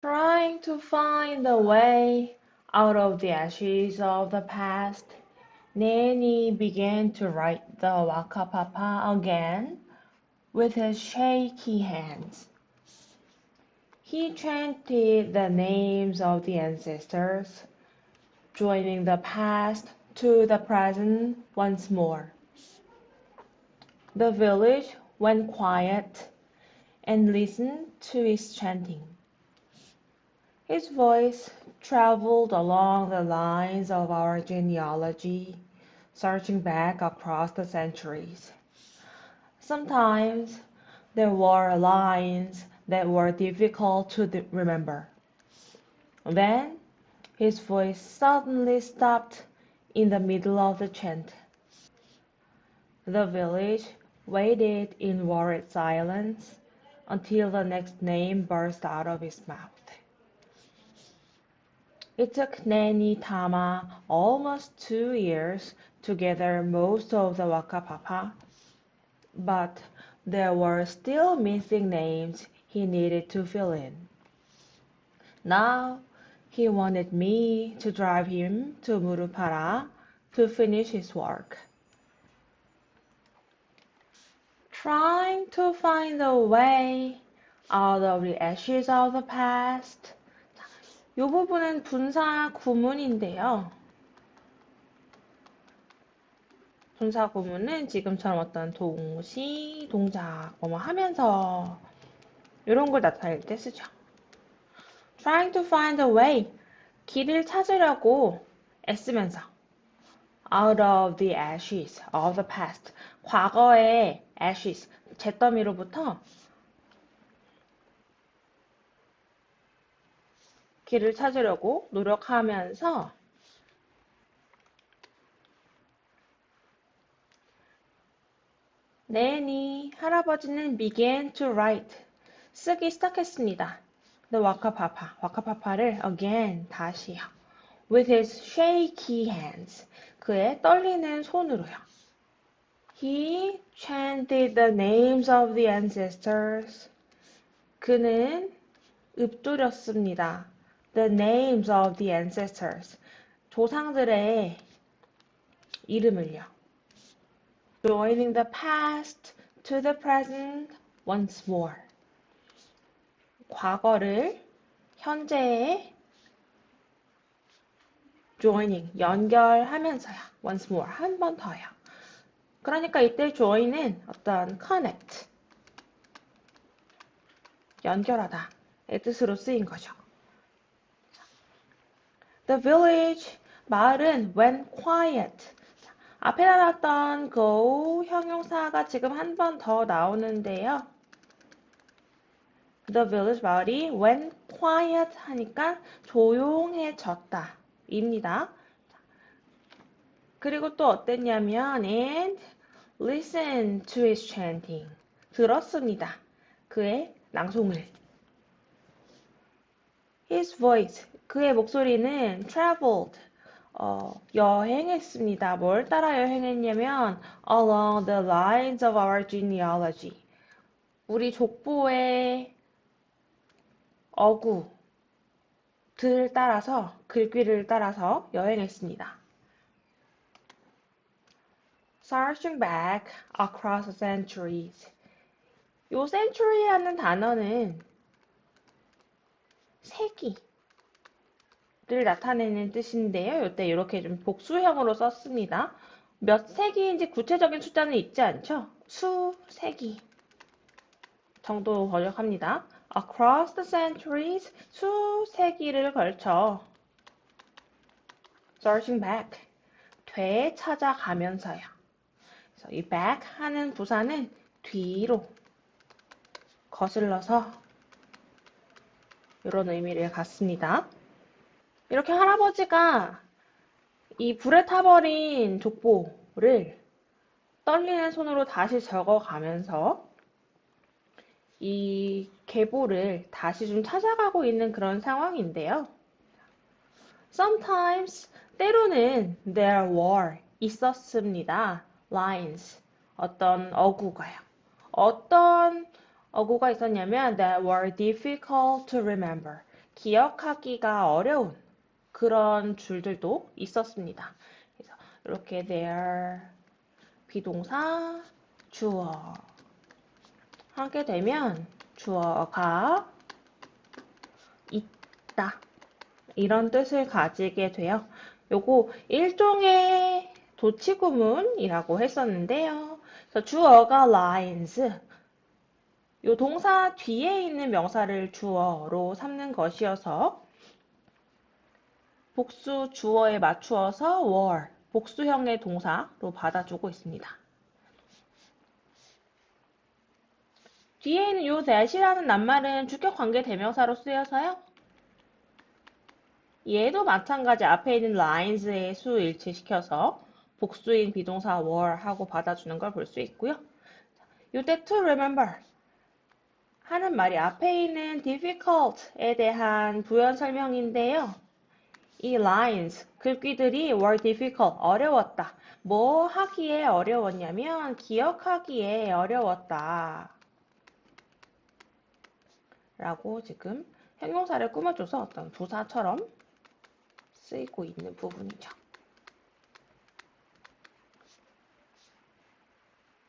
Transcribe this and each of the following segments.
Trying to find a way out of the ashes of the past, Nanny began to write the Waka Papa again with his shaky hands. He chanted the names of the ancestors, joining the past to the present once more. The village went quiet and listened to his chanting. His voice traveled along the lines of our genealogy, searching back across the centuries. Sometimes there were lines that were difficult to remember. Then his voice suddenly stopped in the middle of the chant. The village waited in worried silence until the next name burst out of his mouth. It took Nanny Tama almost 2 years to gather most of the Waka Papa, but there were still missing names he needed to fill in. Now he wanted me to drive him to Murupara to finish his work. Trying to find a way out of the ashes of the past. 이 부분은 분사 구문인데요. 분사 구문은 지금처럼 어떤 동시, 동작, 뭐뭐 하면서 이런 걸 나타낼 때 쓰죠. Trying to find a way, 길을 찾으려고 애쓰면서 out of the ashes of the past, 과거의 ashes, 잿더미로부터 길을 찾으려고 노력하면서 Nanny, 할아버지는 began to write, 쓰기 시작했습니다. The Waka Papa, Waka Papa를 again, 다시요. With his shaky hands, 그의 떨리는 손으로요. He chanted the names of the ancestors. 그는 읊조렸습니다. The names of the ancestors. 조상들의 이름을요. Joining the past to the present once more. 과거를 현재에 joining, 연결하면서요. once more, 한 번 더요. 그러니까 이때 join은 어떤 connect, 연결하다 의 뜻으로 쓰인 거죠. The village, 마을은 went quiet. 앞에 나왔던 go 형용사가 지금 한 번 더 나오는데요. The village, 마을이 went quiet 하니까 조용해졌다 입니다. 그리고 또 어땠냐면 and listen to his chanting. 들었습니다. 그의 낭송을. His voice, 그의 목소리는 traveled, 여행했습니다. 뭘 따라 여행했냐면 along the lines of our genealogy. 우리 족보의 어구들을 따라서, 글귀를 따라서 여행했습니다. Searching back across the centuries. 요 century라는 단어는 세기를 나타내는 뜻인데요. 이때 이렇게 좀 복수형으로 썼습니다. 몇 세기인지 구체적인 숫자는 있지 않죠? 수세기 정도 번역합니다. Across the centuries, 수세기를 걸쳐 searching back, 되찾아가면서요. 그래서 이 back 하는 부사는 뒤로 거슬러서 이런 의미를 갖습니다. 이렇게 할아버지가 이 불에 타버린 족보를 떨리는 손으로 다시 적어가면서 이 계보를 다시 좀 찾아가고 있는 그런 상황인데요. Sometimes, 때로는 there were, 있었습니다. lines, 어떤 어구가요. 어떤 어구가 있었냐면 that were difficult to remember, 기억하기가 어려운 그런 줄들도 있었습니다. 그래서 이렇게 there 비동사 주어 하게 되면 주어가 있다. 이런 뜻을 가지게 돼요. 요거 일종의 도치구문이라고 했었는데요. 그래서 주어가 lines, 요 동사 뒤에 있는 명사를 주어로 삼는 것이어서 복수 주어에 맞추어서 were, 복수형의 동사로 받아주고 있습니다. 뒤에 있는 요 that이라는 낱말은 주격 관계 대명사로 쓰여서요. 얘도 마찬가지 앞에 있는 lines의 수 일치시켜서 복수인 비동사 were 하고 받아주는 걸 볼 수 있고요. 요때 to remember 하는 말이 앞에 있는 difficult에 대한 부연 설명인데요. 이 lines, 글귀들이 were difficult, 어려웠다. 뭐 하기에 어려웠냐면 기억하기에 어려웠다. 라고 지금 형용사를 꾸며줘서 어떤 부사처럼 쓰이고 있는 부분이죠.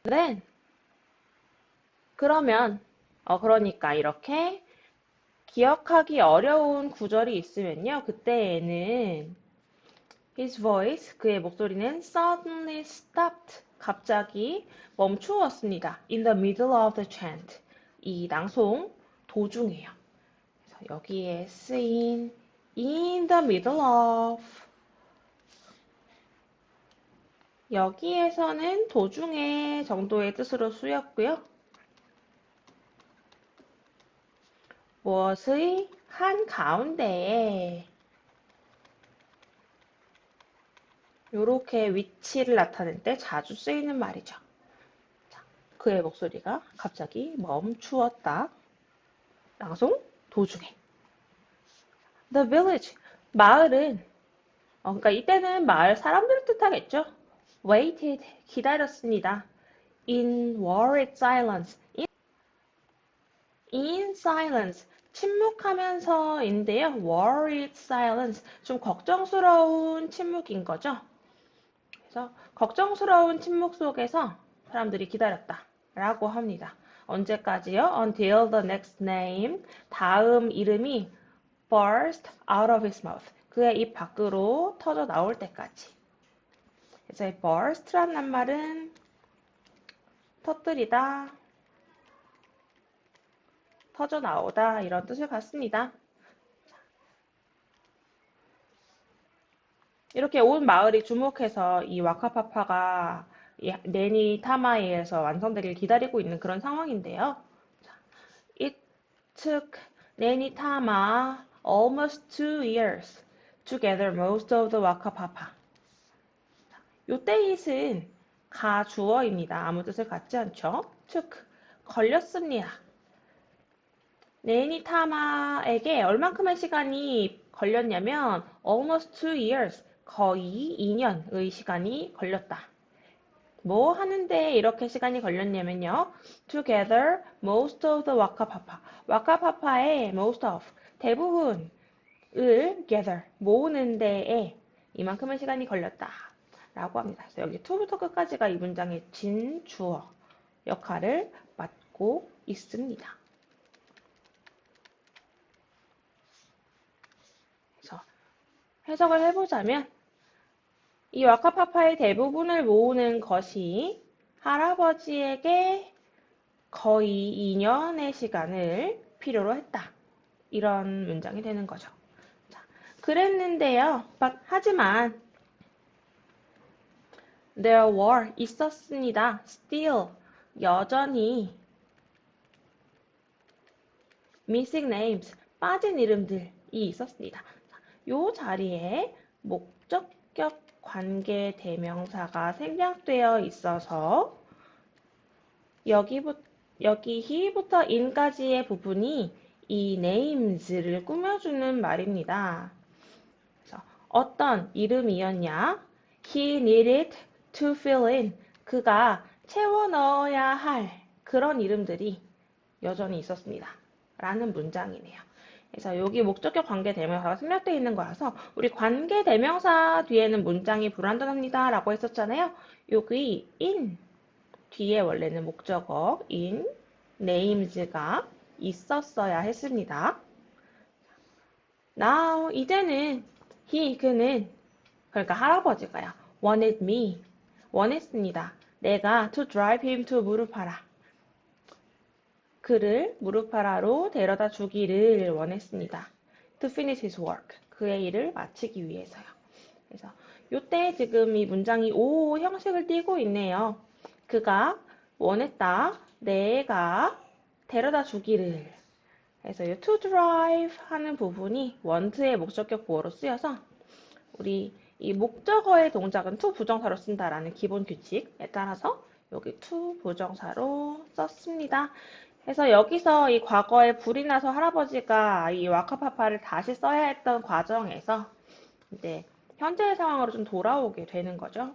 Then, 그러면 그러니까 이렇게 기억하기 어려운 구절이 있으면요. 그때에는 his voice, 그의 목소리는 suddenly stopped, 갑자기 멈추었습니다. in the middle of the chant, 이 낭송 도중에요. 그래서 여기에 쓰인 in the middle of, 여기에서는 도중에 정도의 뜻으로 쓰였고요. 무엇의 한 가운데에 이렇게 위치를 나타낼 때 자주 쓰이는 말이죠. 자, 그의 목소리가 갑자기 멈추었다. 낭송 도중에. The village, 마을은 그러니까 이때는 마을 사람들을 뜻하겠죠. Waited, 기다렸습니다. In worried silence, in silence, 침묵하면서인데요. Worried silence, 좀 걱정스러운 침묵인 거죠. 그래서 걱정스러운 침묵 속에서 사람들이 기다렸다 라고 합니다. 언제까지요? Until the next name, 다음 이름이 burst out of his mouth, 그의 입 밖으로 터져 나올 때까지. 그래서 이 burst라는 말은 터뜨리다, 터져 나오다 이런 뜻을 갖습니다. 이렇게 온 마을이 주목해서 이 와카파파가 네니 타마이에서 완성되길 기다리고 있는 그런 상황인데요. It took 네니 타마 almost 2 years to gather most of the 와카파파. 요때 it은 가주어입니다. 아무 뜻을 갖지 않죠. took, 걸렸습니다. 네니 타마에게 얼만큼의 시간이 걸렸냐면 almost 2 years, 거의 2년의 시간이 걸렸다. 뭐 하는데 이렇게 시간이 걸렸냐면요. To gather most of the 와카파파. 와카파파의 most of, 대부분을 gather, 모으는 데에 이만큼의 시간이 걸렸다. 라고 합니다. 그래서 여기 to부터 끝까지가 이 문장의 진주어 역할을 맡고 있습니다. 그래서 해석을 해보자면 이 와카파파의 대부분을 모으는 것이 할아버지에게 거의 2년의 시간을 필요로 했다. 이런 문장이 되는 거죠. 자, 그랬는데요. 하지만 there were, 있었습니다. still, 여전히 missing names, 빠진 이름들이 있었습니다. 이 자리에 목적격 관계 대명사가 생략되어 있어서 여기 he부터 in까지의 부분이 이 names를 꾸며주는 말입니다. 그래서 어떤 이름이었냐? He needed to fill in. 그가 채워 넣어야 할 그런 이름들이 여전히 있었습니다. 라는 문장이네요. 그래서 여기 목적격 관계대명사가 생략되어 있는 거라서 우리 관계대명사 뒤에는 문장이 불완전합니다 라고 했었잖아요. 여기 in 뒤에 원래는 목적어 in names가 있었어야 했습니다. Now 이제는 그는 그러니까 할아버지가요. wanted me 원했습니다. 내가 to drive him to 무르파라 그를 무르파라로 데려다 주기를 원했습니다. To finish his work 그의 일을 마치기 위해서요. 그래서 요때 지금 이 문장이 오 형식을 띠고 있네요. 그가 원했다. 내가 데려다 주기를. 그래서 이 to drive 하는 부분이 want의 목적격 보어로 쓰여서 우리 이 목적어의 동작은 to 부정사로 쓴다라는 기본 규칙에 따라서 여기 to 부정사로 썼습니다. 그래서 여기서 이 과거에 불이 나서 할아버지가 이 와카파파를 다시 써야 했던 과정에서 이제 현재의 상황으로 좀 돌아오게 되는 거죠.